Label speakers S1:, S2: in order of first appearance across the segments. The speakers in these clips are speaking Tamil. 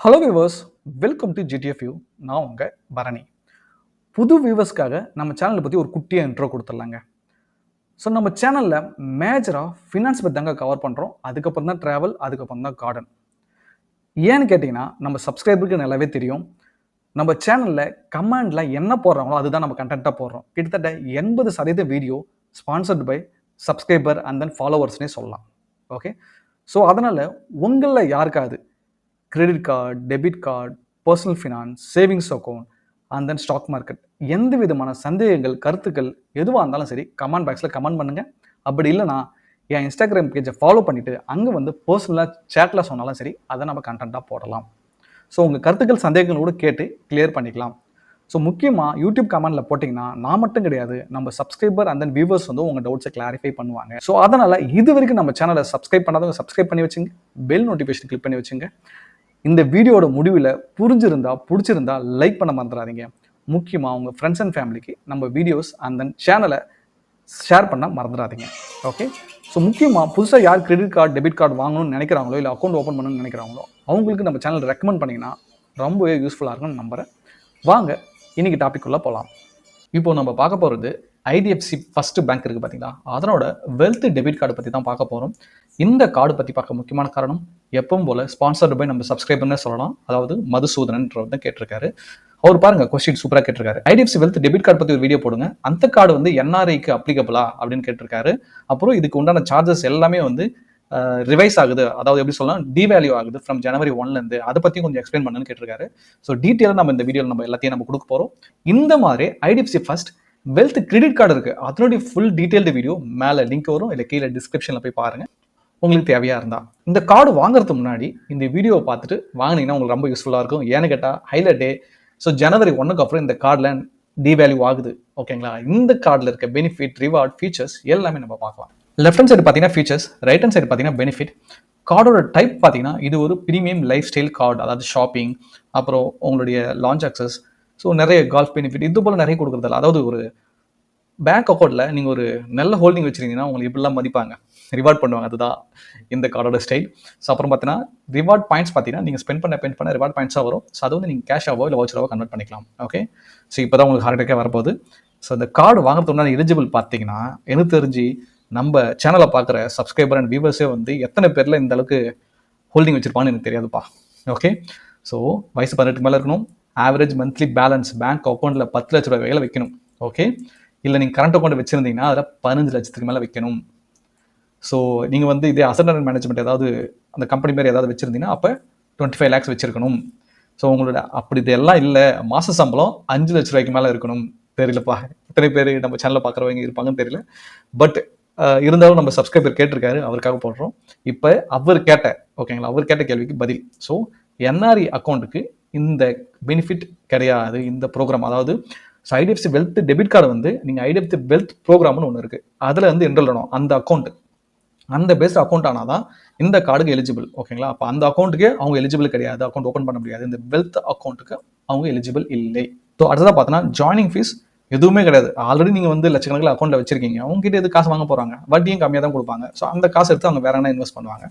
S1: Hello viewers, welcome to GTF view. நான் உங்கள் பரணி. புது வியூவர்ஸ்க்காக நம்ம சேனலை பற்றி ஒரு குட்டியாக இன்ட்ரோ கொடுத்துடலாங்க. ஸோ நம்ம சேனலில் மேஜராக ஃபினான்ஸ் பற்றி தாங்க கவர் பண்ணுறோம். அதுக்கப்புறம் தான் ட்ராவல், அதுக்கப்புறம் தான் கார்டன். ஏன்னு கேட்டிங்கன்னா நம்ம சப்ஸ்கிரைபருக்கு நல்லாவே தெரியும். நம்ம சேனலில் கமெண்டில் என்ன போடுறாங்களோ அதுதான் நம்ம கண்டென்ட்டாக போடுறோம். கிட்டத்தட்ட 80% video sponsored by subscriber and then ஃபாலோவர்ஸ்னே சொல்லலாம். ஓகே, ஸோ அதனால் உங்களில் யாருக்காவது credit card, debit card, personal finance, savings account and then stock market எந்த விதமான சந்தேகங்கள், கருத்துக்கள் எதுவாக இருந்தாலும் சரி கமெண்ட் பாக்ஸில் கமெண்ட் பண்ணுங்கள். அப்படி இல்லைனா என் இன்ஸ்டாகிராம் பேஜை ஃபாலோ பண்ணிவிட்டு அங்கே வந்து பர்சனலாக சேட்டில் சொன்னாலும் சரி அதை நம்ம கண்டென்ட்டாக போடலாம். ஸோ உங்கள் கருத்துக்கள், சந்தேகங்களோடு கேட்டு கிளியர் பண்ணிக்கலாம். ஸோ முக்கியமாக யூடியூப் கமெண்டில் போட்டிங்கன்னா நான் மட்டும் கிடையாது, நம்ம சப்ஸ்கிரைபர் அண்ட் தென் வியூவர்ஸ் வந்து உங்கள் டவுட்ஸை கிளாரிஃபை பண்ணுவாங்க. ஸோ அதனால் இது வரைக்கும் நம்ம சேனலை சப்ஸ்கிரைப் பண்ணாதவங்க சப்ஸ்கிரைப் பண்ணி வச்சுங்க, பெல் நோட்டிஃபிகேஷன் கிளிக் பண்ணி வச்சுங்க. இந்த வீடியோட முடிவில் பிடிச்சிருந்தா லைக் பண்ண மறந்துடாதீங்க. முக்கியமாக உங்கள் ஃப்ரெண்ட்ஸ் அண்ட் ஃபேமிலிக்கு நம்ம வீடியோஸ் அண்ட் தென் சேனலை ஷேர் பண்ண மறந்துடாதீங்க. ஓகே, ஸோ முக்கியமாக புதுசாக யார் கிரெடிட் கார்டு, டெபிட் கார்டு வாங்கணும்னு நினைக்கிறாங்களோ இல்லை அக்கௌண்ட் ஓப்பன் பண்ணணும்னு நினைக்கிறாங்களோ அவங்களுக்கு நம்ம சேனல் ரெக்கமெண்ட் பண்ணிங்கன்னா ரொம்பவே யூஸ்ஃபுல்லாக இருக்கும்னு நம்புகிறேன். வாங்க இன்றைக்கி டாபிக் உள்ள போகலாம். இப்போது நம்ம பார்க்க போகிறது ஐடிஎஃப்சி ஃபர்ஸ்ட் பேங்க் இருக்குது பார்த்தீங்களா, அதனோட வெல்த் டெபிட் கார்டு பற்றி தான் பார்க்க போகிறோம். இந்த கார்டு பற்றி பார்க்க முக்கியமான காரணம் எப்பவும் போல் ஸ்பான்சர்டு பை நம்ம சப்ஸ்கிரைபர்னே சொல்லலாம். அதாவது மதுசூதனன்றவர் தான் கேட்டிருக்காரு. அவர் பாருங்க கொஸ்டின் சூப்பராக கேட்டிருக்காரு. ஐடிஎஃப்சி வெல்த் டெபிட் கார்டு பற்றி ஒரு வீடியோ போடுங்க, அந்த கார்டு வந்து என்ஆர்ஐக்கு அப்ளிகபிளா அப்படின்னு கேட்டிருக்காரு. அப்புறம் இதுக்கு உண்டான சார்ஜஸ் எல்லாமே வந்து ரிவைஸ் ஆகுது, அதாவது எப்படி சொல்லலாம் டிவேல்யூ ஆகுது ஃப்ரம் ஜனவரி 1லேருந்து, அதை பற்றி கொஞ்சம் எக்ஸ்பிளைன் பண்ணுன்னு கேட்டிருக்காரு. ஸோ டீட்டெயிலாக நம்ம இந்த வீடியோவில் நம்ம எல்லாத்தையும் நம்ம கொடுக்க போகிறோம். இந்த மாதிரி IDFC first wealth credit card இருக்குது, அதனுடைய ஃபுல் டீட்டெயில்டு வீடியோ மேலே லிங்க் வரும், இல்லை கீழே டிஸ்கிரிப்ஷனில் போய் பாருங்கள் உங்களுக்கு தேவையாக இருந்தால். இந்த கார்டு வாங்குறதுக்கு முன்னாடி இந்த வீடியோவை பார்த்துட்டு வாங்கினீங்கன்னா உங்களுக்கு ரொம்ப யூஸ்ஃபுல்லாக இருக்கும். ஏன்னு கேட்டால் ஹைலைட்டே ஸோ ஜனவரி 1க்கு அப்புறம் இந்த கார்டில் டிவேல்யூ ஆகுது. ஓகேங்களா, இந்த கார்டில் இருக்க பெனிஃபிட், ரிவார்ட், ஃபீச்சர்ஸ் எல்லாமே நம்ம பார்க்கலாம். லெஃப்ட் ஹேண்ட் சைடு பார்த்தீங்கன்னா ஃபீச்சர்ஸ், ரைட் ஹேண்ட் சைடு பார்த்தீங்கன்னா பெனிஃபிட். கார்டோட டைப் பார்த்தீங்கன்னா இது ஒரு ப்ரீமியம் லைஃப் ஸ்டைல் கார்டு, அதாவது ஷாப்பிங், அப்புறம் உங்களுடைய லான்ச் அக்சஸ், ஸோ நிறைய கால்ஃப் பெனிஃபிட் இது போல் நிறைய கொடுக்குறதில்ல. அதாவது ஒரு பேங்க் அக்கௌண்ட்டில் நீங்கள் ஒரு நல்ல ஹோல்டிங் வச்சுருந்தீங்கன்னா உங்களுக்கு இப்படிலாம் மதிப்பாங்க, ரிவார்ட் பண்ணுவாங்க. அதுதான் இந்த கார்டோட ஸ்டைல். ஸோ அப்புறம் பார்த்தீங்கன்னா ரிவார்ட் பாயிண்ட்ஸ் பார்த்தீங்கன்னா நீங்கள் ஸ்பெண்ட் பண்ண ரிவார்ட் பாயிண்ட்ஸாக வரும். ஸோ அது வந்து நீங்கள் கேஷாவோ இல்லை வவுச்சராவோ கன்வெர்ட் பண்ணிக்கலாம். ஓகே, ஸோ இப்போ தான் உங்களுக்கு ஹார்ட் அட்டாக்கே வரப்போகுது. ஸோ இந்த கார்டு வாங்குறதுக்கு எலிஜிபிள் பார்த்தீங்கன்னா எனக்கு தெரிஞ்சு நம்ம சேனலை பார்க்குற சப்ஸ்கிரைபர் அண்ட் வியூவர்ஸே வந்து எத்தனை பேரில் இந்த அளவுக்கு ஹோல்டிங் வச்சுருப்பான்னு எனக்கு தெரியாதுப்பா. ஓகே, ஸோ வயசு 18 மேலே இருக்கணும். ஆவரேஜ் மந்த்லி பேலன்ஸ் பேங்க் அக்கௌண்ட்டில் 10 லட்ச ரூபாய் வகையில் வைக்கணும். ஓகே, இல்லை நீங்கள் கரண்ட் அக்கௌண்ட் வச்சுருந்தீங்கன்னா அதில் 15 லட்சத்துக்கு மேலே வைக்கணும். ஸோ நீங்கள் வந்து இதே அசட் அண்ட் மேனேஜ்மெண்ட் ஏதாவது அந்த கம்பெனி மாதிரி ஏதாவது வச்சுருந்தீங்கன்னா அப்போ 25 lakhs வச்சுருக்கணும். ஸோ உங்களோட அப்படி இதெல்லாம் இல்லை, மாத சம்பளம் 5 லட்ச ரூபாய்க்கு மேலே இருக்கணும். தெரியலப்பா எத்தனை பேர் நம்ம சேனலில் பார்க்குறவங்க இருப்பாங்கன்னு தெரியல. பட் இருந்தாலும் நம்ம சப்ஸ்கிரைபர் கேட்டிருக்காரு, அவருக்காக போடுறோம். இப்போ அவர் கேட்ட ஓகேங்களா, அவர் கேட்ட கேள்விக்கு பதில். ஸோ என்ஆர்இ அக்கௌண்ட்டுக்கு இந்த பெனிஃபிட் கிடையாது இந்த ப்ரோக்ராம். அதாவது ஐடிஎஃப்சி வெல்த் டெபிட் கார்டு வந்து நீங்கள் ஐடிஎஃப்சி வெல்த் ப்ரோக்ராம்னு ஒன்று இருக்குது, அதில் வந்து என்ரோல் பண்ணணும். அந்த அக்கௌண்ட் அந்த பேஸ்ட் அக்கௌண்ட் ஆனால் தான் இந்த கார்டுக்கு எலிஜிபிள். ஓகேங்களா, அப்போ அந்த அக்கௌண்ட்டுக்கு அவங்க எலிஜிபிள் கிடையாது, அக்கௌண்ட் ஓப்பன் பண்ண முடியாது. இந்த வெல்த் அக்கௌண்ட்டுக்கு அவங்க எலிஜிபிள் இல்லை. ஸோ அடுத்ததாக பார்த்தோன்னா ஜாயினிங் ஃபீஸ் எதுவுமே கிடையாது. ஆல்ரெடி நீங்கள் வந்து லட்சக்கணக்கில் அக்கௌண்ட்டில் வச்சிருக்கீங்க, அவங்ககிட்ட எது காசு வாங்க போகிறாங்க, வட்டியும் கம்மியாக தான் கொடுப்பாங்க. ஸோ அந்த காசு எடுத்து அவங்க வேற என்ன இன்வெஸ்ட் பண்ணுவாங்க.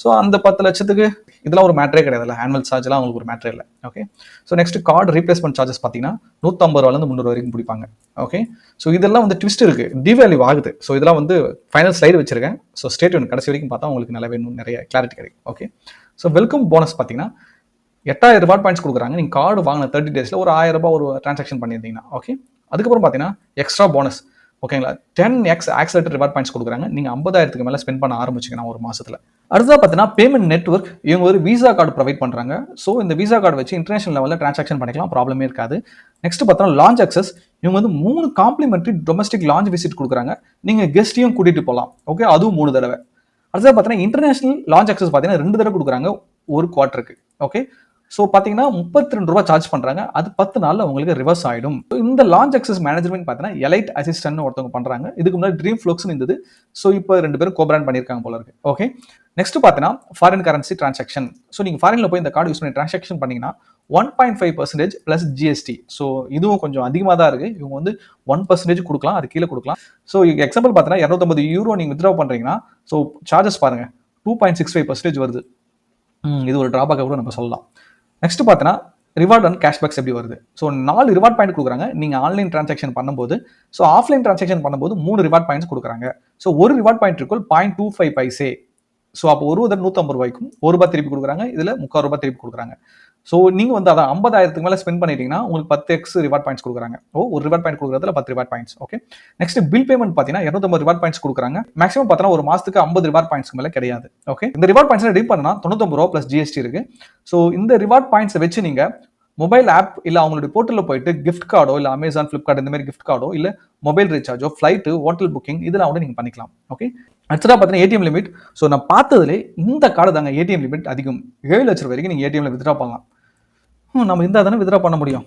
S1: ஸோ அந்த 10 லட்சத்துக்கு இதெல்லாம் ஒரு மேட்ரே கிடையாதுல்ல, ஆனுவல் சார்ஜ்லாம் அவங்களுக்கு ஒரு மேட்ரே இல்லை. Okay, so next card replacement charges பார்த்தீங்கன்னா 150 ரூபாயிலேருந்து 300 வரைக்கும் பிடிப்பாங்க. ஓகே, ஸோ இதெல்லாம் வந்து ட்விஸ்ட் இருக்குது, டிவேல்யூ ஆகுது. ஸோ இதெல்லாம் வந்து ஃபைனல் ஸ்லைடு வச்சிருக்கேன். ஸோ ஸ்டேட் ஒன்று கடைசி வரைக்கும் பார்த்தா உங்களுக்கு நல்லாவே இன்னும் நிறைய கிளாரிட்டி கிடைக்கும். ஓகே, ஸோ வெல்கம் போனஸ் பார்த்தீங்கன்னா 8000 ரிவார்ட் பாயிண்ட்ஸ் கொடுக்குறாங்க. நீங்கள் கார்டு வாங்கின 30 daysல ஒரு 1000 ரூபாய் ஒரு டிரான்சாக்ஷன் பண்ணியிருந்தீங்கன்னா. ஓகே, அதுக்கப்புறம் பார்த்தீங்கன்னா எக்ஸ்ட்ரா போனஸ் ஓகேங்களா 10x ஆக்சிலேட்டர் ரிவார்ட் பாயிண்ட்ஸ் கொடுக்குறாங்க. நீங்கள் 50,000க்கு மேலே ஸ்பெண்ட் பண்ண ஆரம்பிச்சிங்கன்னா ஒரு மாதத்தில். அடுத்ததாக பார்த்தீங்கன்னா பேமெண்ட் நெட்வொர்க், இவங்க ஒரு விசா கார்டு ப்ரொவைட் பண்ணுறாங்க. ஸோ இந்த விசா கார்டு வச்சு இன்டர்நேஷனல் லெவலில் டிரான்சாக்ஷன் பண்ணிக்கலாம், ப்ராப்ளமே இருக்காது. நெக்ஸ்ட் பார்த்தோன்னா லான்ச் அக்சஸ், இவங்க வந்து 3 காம்ப்ளிமெண்ட்ரி டொமஸ்டிக் லான்ச் விசிட் கொடுக்குறாங்க. நீங்கள் கெஸ்ட்டையும் கூட்டிகிட்டு போகலாம். ஓகே, அதுவும் 3 தடவை. அடுத்ததாக பார்த்தீங்கன்னா இன்டர்நேஷனல் லான்ச் அக்சஸ் பார்த்தீங்கன்னா 2 தடவை கொடுக்குறாங்க ஒரு குவார்ட்டருக்கு. ஓகே, ஸோ பார்த்தீங்கன்னா 32 ரூபா சார்ஜ் பண்ணுறாங்க, அது 10 நாளில் உங்களுக்கு ரிவர்ஸ் ஆகிடும். இந்த லான்ச் அக்சஸ் மேனேஜ்மெண்ட் பார்த்தீங்கன்னா எலைட் அசிஸ்டன்ட் ஒருத்தவங்க பண்ணுறாங்க. இதுக்கு முன்னாடி ட்ரீம் ஃப்ளோக்ஸ்னு இருந்தது. ஸோ இப்போ 2 பேரும் கோபிராண்ட் பண்ணியிருக்காங்க போல இருக்கு. ஓகே, நெக்ஸ்ட் பார்த்தீங்கன்னா ஃபாரின் கரன்சி டிரான்சாக்ஷன். ஸோ நீங்கள் ஃபாரினில் போய் இந்த கார்டு யூஸ் பண்ணி டிரான்சாக்ஷன் பண்ணிங்கன்னா 1.5% ப்ளஸ் ஜிஎஸ்டி. ஸோ இதுவும் கொஞ்சம் அதிகமாக தான் இருக்குது. இவங்க வந்து 1% கொடுக்கலாம், அது கீழே கொடுக்கலாம். ஸோ எக்ஸாம்பிள் பார்த்தீங்கன்னா 250 யூரோ நீங்கள் வித்ட்ரா பண்ணுறீங்கன்னா ஸோ சார்ஜஸ் பாருங்கள் 2.65% வருது. இது ஒரு ட்ராபேக்காக கூட நம்ம சொல்லலாம். நெக்ஸ்ட் பார்த்தீங்கன்னா ரிவார்ட் அண்ட் கேஷ்பேக்ஸ் எப்படி வருது. ஸோ 4 ரிவார்ட் பாயிண்ட் கொடுக்குறாங்க நீங்கள் ஆன்லைன் டிரான்சாக்ஷன் பண்ணும்போது. ஸோ ஆஃப்லைன் டிரான்சாக்ஷன் பண்ணும்போது 3 ரிவார்ட் பாயிண்ட்ஸ் கொடுக்குறாங்க. ஸோ ஒரு ரிவார்ட் பாயிண்ட் இருக்கும் 0.25 பைசே. ஸோ அப்போ ஒரு ₹150 ரூபா திருப்பி கொடுக்குறாங்க, இதில் ₹3/4 திருப்பி கொடுக்குறாங்க. ஸோ நீங்கள் வந்து அதான் 50,000க்கு மேலே ஸ்பெண்ட் பண்ணிட்டீங்கன்னா உங்களுக்கு 10x ரிவார்ட் பாயிண்ட்ஸ் கொடுக்குறாங்க. ஒரு ரிவார்ட் பாயிண்ட் கொடுக்குறதுல 10 reward points. Okay, next bill payment பார்த்தீங்கன்னா 250 ரிவார்ட் பாயிண்ட்ஸ் கொடுக்குறாங்க. மேக்ஸிமம் பார்த்தீங்கன்னா ஒரு மாதத்துக்கு 50 ரிவார்ட் பாயிண்ட்ஸ்க்கு மேலே கிடையாது. ஓகே, இந்த ரிவார்ட் பாயிண்ட்ஸ் ரெடி பண்ணா ₹99 ப்ளஸ் ஜிஎஸ்டி இருக்கு. ஸோ இந்த ரிவார்ட் பாயிண்ட்ஸை வச்சு நீங்கள் மொபைல் ஆப் இல்லை அவங்களுடைய போர்ட்டலில் போயிட்டு கிஃப்ட் கார்டோ இல்லை அமேசான், ஃப்ளிப்கார்ட் இந்த மாதிரி கிஃப்ட் கார்டோ இல்லை மொபைல் ரீசார்ஜோ, ஃப்ளைட்டு, ஹோட்டல் புக்கிங் இதெல்லாம் கூட நீங்கள் பண்ணிக்கலாம். ஓகே, அடுத்ததாக பார்த்தீங்கன்னா ஏடிஎம் லிமிட். ஸோ நான் பார்த்ததுலே இந்த கார்டு தாங்க ஏடிஎம் லிமிட் அதிகம். 7 லட்சம் வரைக்கும் நீங்கள் ஏடிஎம்ல வித்ட்ரா பண்ணலாம். நம்ம இருந்தால் தானே வித்ட்ரா பண்ண முடியும்.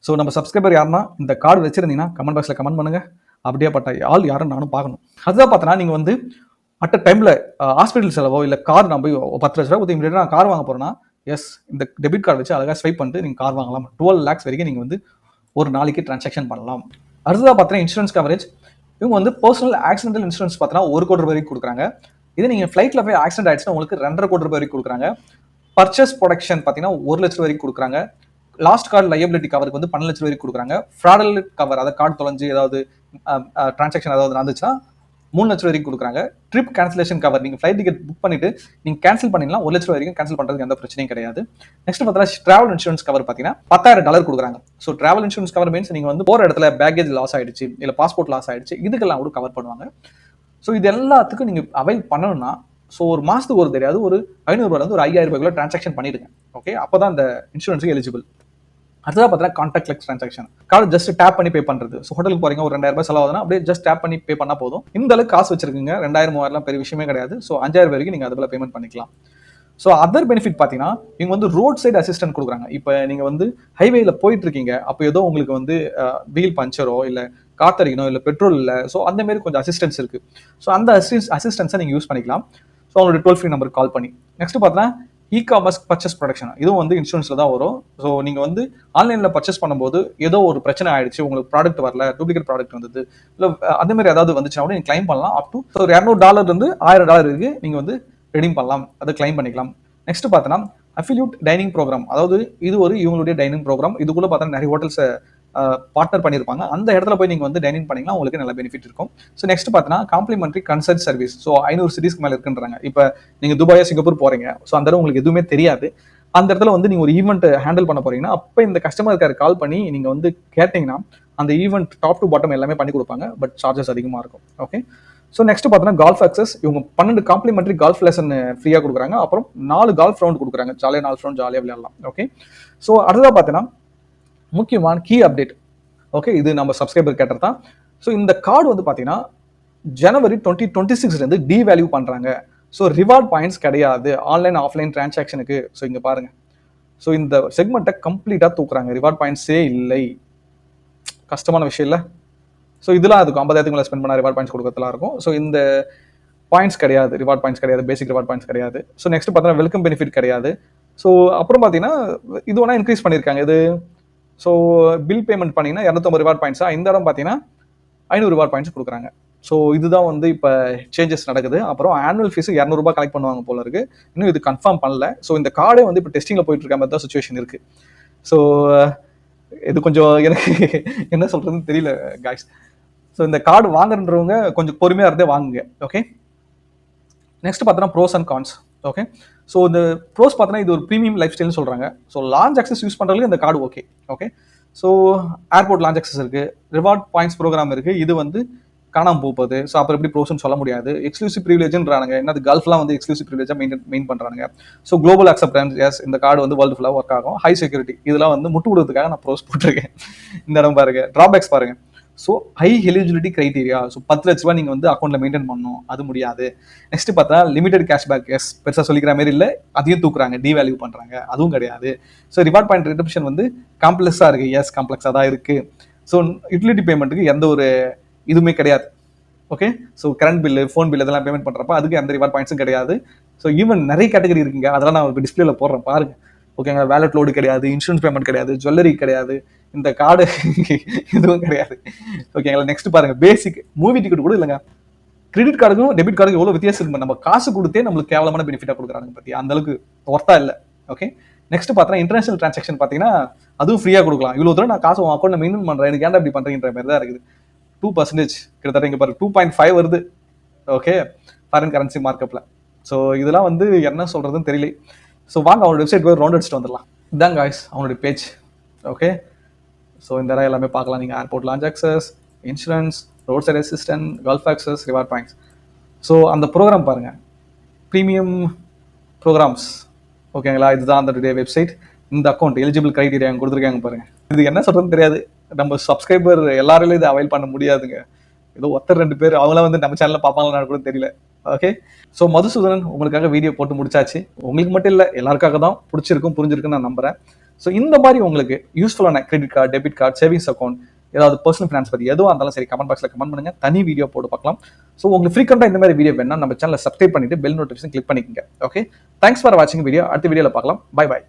S1: ஸோ நம்ம சப்ஸ்கிரைபர் யாருன்னா இந்த கார்டு வச்சிருந்தீங்கன்னா கமெண்ட் பாக்ஸில் கமெண்ட் பண்ணுங்க. அப்படியே பட்ட ஆள் யாரும் நானும் பார்க்கணும். அதுதான் பார்த்தோன்னா நீங்கள் வந்து அட் அ டைமில் ஹாஸ்பிட்டல் செலவோ இல்லை கார் நம்ம 10 லட்ச ரூபா கொடுத்து இமீடியட்டாக நான் கார் வாங்க போகிறேன்னா எஸ் இந்த டெபிட் கார்டு வச்சு அழகாக ஸ்வைப் பண்ணிட்டு நீங்கள் கார் வாங்கலாம். 12 lakhs வரைக்கும் நீங்கள் வந்து ஒரு நாளைக்கு டிரான்சாக்ஷன் பண்ணலாம். அடுத்ததாக பார்த்தீங்கன்னா இன்சூரன்ஸ் கவரேஜ். இவங்க வந்து பர்சனல் ஆக்சிடென்டல் இன்சூரன்ஸ் பார்த்தீங்கன்னா ₹1 கோடி வரைக்கும் கொடுக்குறாங்க. இதே நீங்கள் ஃப்ளைட்டில் போய் ஆக்சிடென்ட் ஆயிடுச்சுன்னா உங்களுக்கு ₹2.5 கோடி வரைக்கும் கொடுக்குறாங்க. பர்ச்சேஸ் ப்ரொடக்ஷன் பார்த்தீங்கன்னா 1 லட்சம் வரைக்கும் கொடுக்குறாங்க. லாஸ்ட் கார்டு லையபிலிட்டி கவருக்கு வந்து 12 லட்சம் வரைக்கும் கொடுக்குறாங்க. ஃப்ராடல் கவர், அதாவது கார்டு தொலைஞ்சு ஏதாவது டிரான்சாக்ஷன் ஏதாவது நடந்துச்சுன்னா 3 லட்சம் வரைக்கும் கொடுக்குறாங்க. ட்ரிப் கேன்சலேஷன் கவர், நீங்கள் ஃப்ளைட் டிக்கெட் புக் பண்ணிட்டு நீங்கள் கேன்சல் பண்ணிங்கன்னா 1 லட்சம் வரைக்கும் கேன்சல் பண்ணுறதுக்கு எந்த பிரச்சனையும் கிடையாது. நெக்ஸ்ட் பார்த்தீங்கன்னா டிராவல் இன்சூரன்ஸ் கவர் பார்த்தீங்கன்னா $10,000 கொடுக்குறாங்க. So travel insurance cover means நீங்கள் வந்து போகிற இடத்துல பேக்கேஜ் லாஸ் ஆயிடுச்சு இல்லை பாஸ்போர்ட் லாஸ் ஆயிடுச்சு இதுக்கெல்லாம் கூட கவர் பண்ணுவாங்க. ஸோ இது எல்லாத்துக்கும் நீங்கள் அவைல் பண்ணணும்னா ஸோ ஒரு மாதத்துக்கு ஒரு தெரியாது ஒரு ₹500 ஒரு ₹5,000 டிரான்சாக்ஷன் பண்ணிடுங்க. ஓகே, அப்போ தான் அந்த இன்சூரன்ஸுக்கு எலிஜிபிள். அடுத்ததாக பார்த்தீங்கன்னா contactless transaction. Card just tape பண்ணி பே பண்ணுறது. ஸோ ஹோட்டலுக்கு போறீங்க ஒரு ₹2,000 செலவாகுதுன்னா அப்படியே ஜஸ்ட் டேப் பண்ணி பே பண்ணால் போதும். இந்த அளவுக்கு காசு வச்சிருக்கீங்க 2,000 3,000 பெரிய விஷயமே கிடையாது. ஸோ 5,000 வரைக்கும் நீங்கள் அதில் பேமெண்ட் பண்ணிக்கலாம். ஸோ அதர் பெனிஃபிட் பார்த்தீங்கன்னா இவங்க வந்து ரோட் சைடு அசிஸ்டன்ட் கொடுக்குறாங்க. இப்போ நீங்கள் வந்து ஹைவேல போயிட்டு இருக்கீங்க, அப்போ ஏதோ உங்களுக்கு வந்து வீல் பஞ்சரோ இல்லை காத்தடிக்கணும் இல்லை பெட்ரோல் இல்லை, ஸோ அந்த மாதிரி கொஞ்சம் அசிஸ்டன்ஸ் இருக்கு. ஸோ அந்த அசிஸ்டன்ஸை நீங்கள் யூஸ் பண்ணிக்கலாம். ஸோ அவங்களோட டோல் ஃப்ரீ நம்பருக்கு கால் பண்ணி. நெக்ஸ்ட் பார்த்தீங்கன்னா இ-காமர்ஸ் பர்ச்சேஸ் ப்ரொடக்ஷன், இதுவும் வந்து இன்சூரன்ஸ்ல தான் வரும். ஸோ நீங்கள் வந்து ஆன்லைனில் பர்ச்சேஸ் பண்ணும்போது ஏதோ ஒரு பிரச்சனை ஆயிடுச்சு, உங்களுக்கு ப்ராடக்ட் வரல, டூப்ளிகேட் ப்ராடக்ட் வந்தது இல்லை அதே மாதிரி ஏதாவது வந்துச்சுன்னா கூட நீங்கள் கிளைம் பண்ணலாம். அப் டு ஒரு $200 இருந்து $1,000 இருக்கு நீங்கள் வந்து ரெடீம் பண்ணலாம், அதை கிளைம் பண்ணிக்கலாம். நெக்ஸ்ட் பார்த்தோன்னா அஃபிலியூட் டைனிங் ப்ரோக்ராம், அதாவது இது ஒரு இவங்களுடைய டைனிங் ப்ரோக்ராம். இதுக்குள்ள பார்த்தா நிறைய ஹோட்டல்ஸை பார்ட்னர் பண்ணியிருப்பாங்க. அந்த இடத்துல போய் நீங்கள் வந்து டைனிங் பண்ணிங்கன்னா உங்களுக்கு நல்ல பெனிஃபிட் இருக்கும். ஸோ நெக்ஸ்ட் பார்த்தீங்கன்னா காம்ப்ளிமெண்ட்ரி கன்சல்ட் சர்வீஸ். ஸோ 500 சிட்டிஸ்க்கு மேலே இருக்குன்றாங்க. இப்போ நீங்கள் துபாயோ சிங்கப்பூர் போறீங்க, ஸோ அந்த இடம் உங்களுக்கு எதுவுமே தெரியாது. அந்த இடத்துல வந்து நீங்கள் ஒரு ஈவெண்ட் ஹேண்டில் பண்ண போறீங்கன்னா அப்போ இந்த கஸ்டமர் கேர் கால் பண்ணி நீங்கள் வந்து கேட்டிங்கன்னா அந்த ஈவெண்ட் டாப் டு பாட்டம் எல்லாமே பண்ணி கொடுப்பாங்க. பட் சார்ஜஸ் அதிகமாக இருக்கும். ஓகே, ஸோ நெக்ஸ்ட் பார்த்தீங்கன்னா கால்ஃப் அக்சஸ். இவங்க 12 காம்ப்ளிமெண்ட்ரி கால்ஃப் லெசன் ஃப்ரீயாக கொடுக்குறாங்க. அப்புறம் 4 கால்ஃப் ரவுண்ட் கொடுக்குறாங்க. ஜாலியாக 4 ரவுண்ட் ஜாலியாக விளையாடலாம். ஓகே, ஸோ அடுத்ததாக பார்த்தீங்கன்னா முக்கியமான கீ அப்டேட். ஓகே, இது நம்ம சப்ஸ்கிரைபர் கேட்டது தான். ஸோ இந்த கார்டு வந்து பார்த்தீங்கன்னா ஜனவரி 2026 டிவேல்யூ பண்ணுறாங்க. ஸோ ரிவார்ட் பாயிண்ட்ஸ் கிடையாது ஆன்லைன் ஆஃப்லைன் டிரான்சாக்ஷனுக்கு. ஸோ இங்கே பாருங்க, ஸோ இந்த செக்மெண்ட்டை கம்ப்ளீட்டாக தூக்குறாங்க. ரிவார்ட் பாயிண்ட்ஸே இல்லை, கஷ்டமான விஷயம் இல்லை. ஸோ இதெல்லாம் அதுக்கு 50,000 மேலே ஸ்பெண்ட் பண்ண ரிவார்ட் பாயிண்ட்ஸ் கொடுக்கறதுலாம் இருக்கும். ஸோ இந்த பாயிண்ட்ஸ் கிடையாது, ரிவார்ட் பாயிண்ட்ஸ் கிடையாது, பேசிக் ரிவார்ட் பாயிண்ட்ஸ் கிடையாது. ஸோ நெக்ஸ்ட் பார்த்தீங்கன்னா வெல்கம் பெனிஃபிட் கிடையாது. ஸோ அப்புறம் பார்த்தீங்கன்னா இது வேணா இன்க்ரீஸ் பண்ணியிருக்காங்க. இது ஸோ பில் பேமெண்ட் பண்ணிங்கன்னா 250 ரிவார்ட் பாயிண்ட்ஸா, இந்த இடம் பார்த்தீங்கன்னா 500 ரிவார்ட் பாயிண்ட்ஸ் கொடுக்குறாங்க. ஸோ இதுதான் வந்து இப்போ சேஞ்சஸ் நடக்குது. அப்புறம் ஆனுவல் ஃபீஸ் ₹200 கலெக்ட் பண்ணுவாங்க போல இருக்கு. இன்னும் இது கன்ஃபார்ம் பண்ணல. ஸோ இந்த கார்டே வந்து இப்போ டெஸ்டிங்கில் போயிட்டு இருக்க மாதிரி தான் சுச்சுவேஷன் இருக்கு. ஸோ இது கொஞ்சம் எனக்கு என்ன சொல்றதுன்னு தெரியல காய்ஸ். ஸோ இந்த கார்டு வாங்குறவங்க கொஞ்சம் பொறுமையாக இருந்தே வாங்குங்க. ஓகே, நெக்ஸ்ட் பார்த்தோன்னா pros and cons. Okay, so இந்த ப்ரோஸ் பார்த்தோன்னா இது ஒரு ப்ரீமியம் லைஃப் ஸ்டைல்னு சொல்கிறாங்க. ஸோ லான்ச் ஆக்சஸ் யூஸ் பண்ணுறதுக்கு இந்த card okay. Okay, so airport lounge access இருக்குது, ரிவார்ட் பாயிண்ட்ஸ் ப்ரோக்ராம் இருக்குது. இது வந்து காணாமல் போகுது. ஸோ அப்புறம் எப்படி ப்ரோஸ்ன்னு சொல்ல முடியாது. எக்ஸ்க்ளூசிவ் ப்ரிவிலேஜ்ன்றானுங்க. என்ன கல்ஃப்லாம் வந்து எக்ஸ்க்ளூசிவ் ப்ரிவிலேஜாக மெயின் பண்ணுறாங்க. ஸோ குளோபல் அக்செப்டன்ஸ், எஸ் இந்த கார்டு வந்து வேர்ல்டு ஃபுல்லாக ஒர்க் ஆகும். ஹை செக்யூரிட்டி, இதெல்லாம் வந்து முட்டு கொடுத்ததுக்காக நான் ப்ரோஸ் போட்டிருக்கேன். இந்த இடம் பாருங்க, ட்ராபேக்ஸ் பாருங்க. So high eligibility criteria. So 10 லட்ச ரூபா நீங்கள் வந்து அக்கௌண்ட்டில் மெயின்டைன் பண்ணணும், அது முடியாது. நெக்ஸ்ட் பார்த்தா லிமிடெட் கேஷ்பேக், எஸ் பெருசாக சொல்லிக்கிற மாதிரி இல்லை, அதையும் தூக்குறாங்க, டிவேல்யூ பண்ணுறாங்க, அதுவும் கிடையாது. ஸோ ரிவார்ட் பாயிண்ட் ரிடம்ஷன் வந்து காம்ப்ளெக்ஸாக இருக்குது, எஸ் காம்ப்ளெக்ஸாக தான் இருக்குது. ஸோ யூட்டிலிட்டி பேமெண்ட்டுக்கு எந்த ஒரு இதுவுமே கிடையாது. Okay, so current bill, phone bill இதெல்லாம் பேமெண்ட் பண்ணுறப்ப அதுக்கு எந்த ரிவார்ட் பாயிண்ட்ஸும் கிடையாது. ஸோ ஈவன் நிறைய கேட்டகரி இருக்குங்க, அதெல்லாம் நான் டிஸ்பிளேல போடுறேன் பாருங்க. ஓகேங்க, வேலட் லோடு கிடையாது, இன்சூரன்ஸ் பேமெண்ட் கிடையாது, ஜுவல்லரி கிடையாது, இந்த கார்டு எதுவும் கிடையாது. ஓகேங்களா, நெக்ஸ்ட் பாருங்க, பேசிக் மூவி டிக்கெட் கூட இல்லைங்க. கிரெடிட் கார்டுக்கும் டெபிட் கார்டுக்கும் எவ்வளோ வித்தியாசம் இருக்கு. நம்ம காசு கொடுத்தே நம்மளுக்கு கேவலமான பெனிஃபிட்டாக கொடுக்குறாங்க பற்றி, அந்த அளவுக்கு ஒர்த்தா இல்லை. ஓகே, நெக்ஸ்ட் பார்த்தீங்கன்னா இன்டர்நேஷனல் டிரான்சாக்ஷன் பார்த்தீங்கன்னா அதுவும் ஃப்ரீயாக கொடுக்கலாம். இவ்வளோ தூரம் நான் காசு உன் அக்கௌண்ட் மெயின்டைன் பண்ணுறேன், எனக்கு ஏன்டா இப்படி பண்ணுறீங்கிற மாதிரி தான் இருக்குது. 2% கிட்டத்தட்ட இங்கே பாருங்க 2.5 வருது. ஓகே, ஃபாரின் கரன்சி மார்க்கெட்டில். ஸோ இதெல்லாம் வந்து என்ன சொல்கிறதுன்னு தெரியல. ஸோ வாங்க அவனோட வெப்சைட் போய் ரவுண்ட் அடிச்சுட்டு வந்துடலாம். இதான் காய்ஸ் அவனுடைய பேஜ். ஓகே, ஸோ இந்த இடம் எல்லாமே பார்க்கலாம் நீங்கள். Airport lounge access, insurance, road side assistant, golf access, reward points. So அந்த ப்ரோக்ராம் பாருங்கள், ப்ரீமியம் ப்ரோக்ராம்ஸ். ஓகேங்களா, இதுதான் அந்த வெப்சைட். இந்த அக்கௌண்ட் எலிஜிபிள் கிரைட்டீரியா கொடுத்துருக்காங்க பாருங்கள். இது என்ன சொல்கிறதுன்னு தெரியாது. நம்ம சப்ஸ்கிரைபர் எல்லாராலையும் இதை அவைல் பண்ண முடியாதுங்க. ஏதோ ஒருத்தர் 2 பேர் அவங்களாம் வந்து நம்ம சேனலில் பார்ப்பாங்களான்னு கூட தெரியல. ஓகே, ஸோ மதுசூதனன் உங்களுக்காக வீடியோ போட்டு முடிச்சாச்சு. உங்களுக்கு மட்டும் இல்லை, எல்லாருக்காக தான் பிடிச்சிருக்கும், புரிஞ்சிருக்குன்னு நான் நம்புறேன். ஸோ இந்த மாதிரி உங்களுக்கு யூஸ்ஃபுல்லான credit card, debit card, savings account, ஏதாவது பர்சனல் ஃபினான்ஸ் பற்றி எதுவாக இருந்தாலும் சரி கமெண்ட் பாக்ஸில் கமெண்ட் பண்ணுங்க. தனி வீடியோ போட்டு பார்க்கலாம். ஸோ உங்களுக்கு ஃப்ரீக்வெண்ட்டாக இந்த மாதிரி வீடியோ வேணா நம்ம சேனலை சப்ஸ்கிரைப் பண்ணிட்டு பெல் நோட்டிஃபிகேஷன் கிளிக் பண்ணிக்கங்க. ஓகே, தேங்க்ஸ் ஃபார் வாட்சிங் வீடியோ. அடுத்த வீடியோவில் பார்க்கலாம். Bye bye.